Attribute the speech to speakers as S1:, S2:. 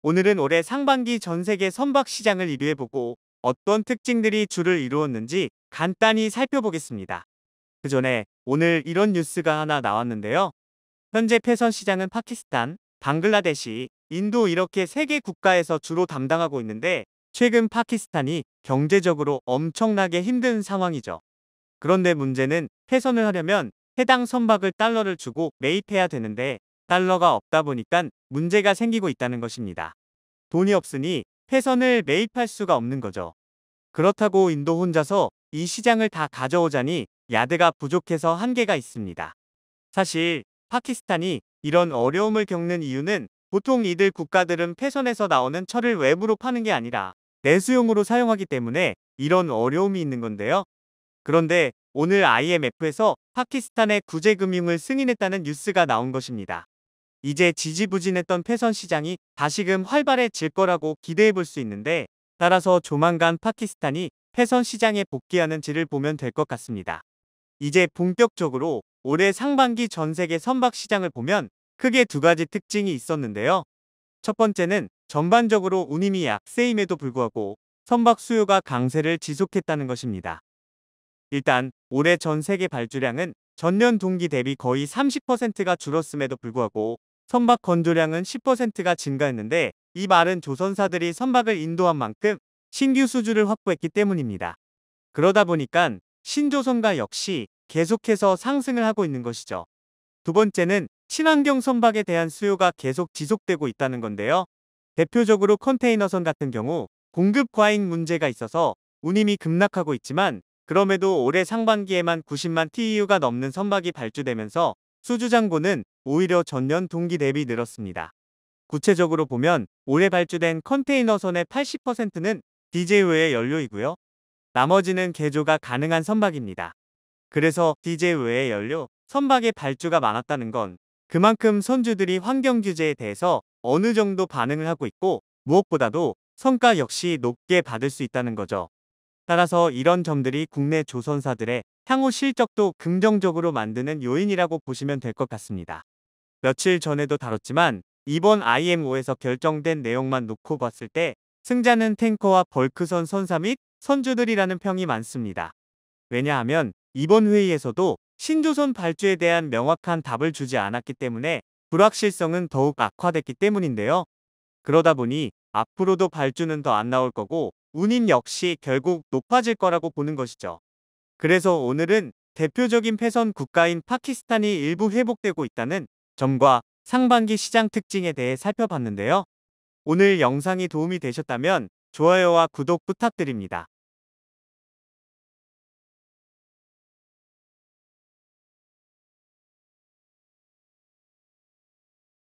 S1: 오늘은 올해 상반기 전 세계 선박 시장을 리뷰해보고 어떤 특징들이 주를 이루었는지 간단히 살펴보겠습니다. 그 전에 오늘 이런 뉴스가 하나 나왔는데요. 현재 패선 시장은 파키스탄, 방글라데시, 인도 이렇게 세 개 국가에서 주로 담당하고 있는데 최근 파키스탄이 경제적으로 엄청나게 힘든 상황이죠. 그런데 문제는 패선을 하려면 해당 선박을 달러를 주고 매입해야 되는데 달러가 없다 보니까 문제가 생기고 있다는 것입니다. 돈이 없으니 패선을 매입할 수가 없는 거죠. 그렇다고 인도 혼자서 이 시장을 다 가져오자니 야드가 부족해서 한계가 있습니다. 사실 파키스탄이 이런 어려움을 겪는 이유는 보통 이들 국가들은 패선에서 나오는 철을 외부로 파는 게 아니라 내수용으로 사용하기 때문에 이런 어려움이 있는 건데요. 그런데 오늘 IMF에서 파키스탄의 구제금융을 승인했다는 뉴스가 나온 것입니다. 이제 지지부진했던 패선 시장이 다시금 활발해질 거라고 기대해 볼 수 있는데 따라서 조만간 파키스탄이 패선 시장에 복귀하는지를 보면 될 것 같습니다. 이제 본격적으로 올해 상반기 전 세계 선박 시장을 보면 크게 두 가지 특징이 있었는데요. 첫 번째는 전반적으로 운임이 약세임에도 불구하고 선박 수요가 강세를 지속했다는 것입니다. 일단 올해 전 세계 발주량은 전년 동기 대비 거의 30%가 줄었음에도 불구하고 선박 건조량은 10%가 증가했는데 이 말은 조선사들이 선박을 인도한 만큼 신규 수주를 확보했기 때문입니다. 그러다 보니까 신조선가 역시 계속해서 상승을 하고 있는 것이죠. 두 번째는 친환경 선박에 대한 수요가 계속 지속되고 있다는 건데요. 대표적으로 컨테이너선 같은 경우 공급 과잉 문제가 있어서 운임이 급락하고 있지만 그럼에도 올해 상반기에만 90만 TEU가 넘는 선박이 발주되면서 수주 잔고는 오히려 전년 동기 대비 늘었습니다. 구체적으로 보면 올해 발주된 컨테이너선의 80%는 디젤 외의 연료이고요. 나머지는 개조가 가능한 선박입니다. 그래서 디젤 외의 연료, 선박의 발주가 많았다는 건 그만큼 선주들이 환경 규제에 대해서 어느 정도 반응을 하고 있고 무엇보다도 성가 역시 높게 받을 수 있다는 거죠. 따라서 이런 점들이 국내 조선사들의 향후 실적도 긍정적으로 만드는 요인이라고 보시면 될 것 같습니다. 며칠 전에도 다뤘지만 이번 IMO에서 결정된 내용만 놓고 봤을 때 승자는 탱커와 벌크선 선사 및 선주들이라는 평이 많습니다. 왜냐하면 이번 회의에서도 신조선 발주에 대한 명확한 답을 주지 않았기 때문에 불확실성은 더욱 악화됐기 때문인데요. 그러다 보니 앞으로도 발주는 더 안 나올 거고 운임 역시 결국 높아질 거라고 보는 것이죠. 그래서 오늘은 대표적인 패선 국가인 파키스탄이 일부 회복되고 있다는 점과 상반기 시장 특징에 대해 살펴봤는데요. 오늘 영상이 도움이 되셨다면 좋아요와 구독 부탁드립니다.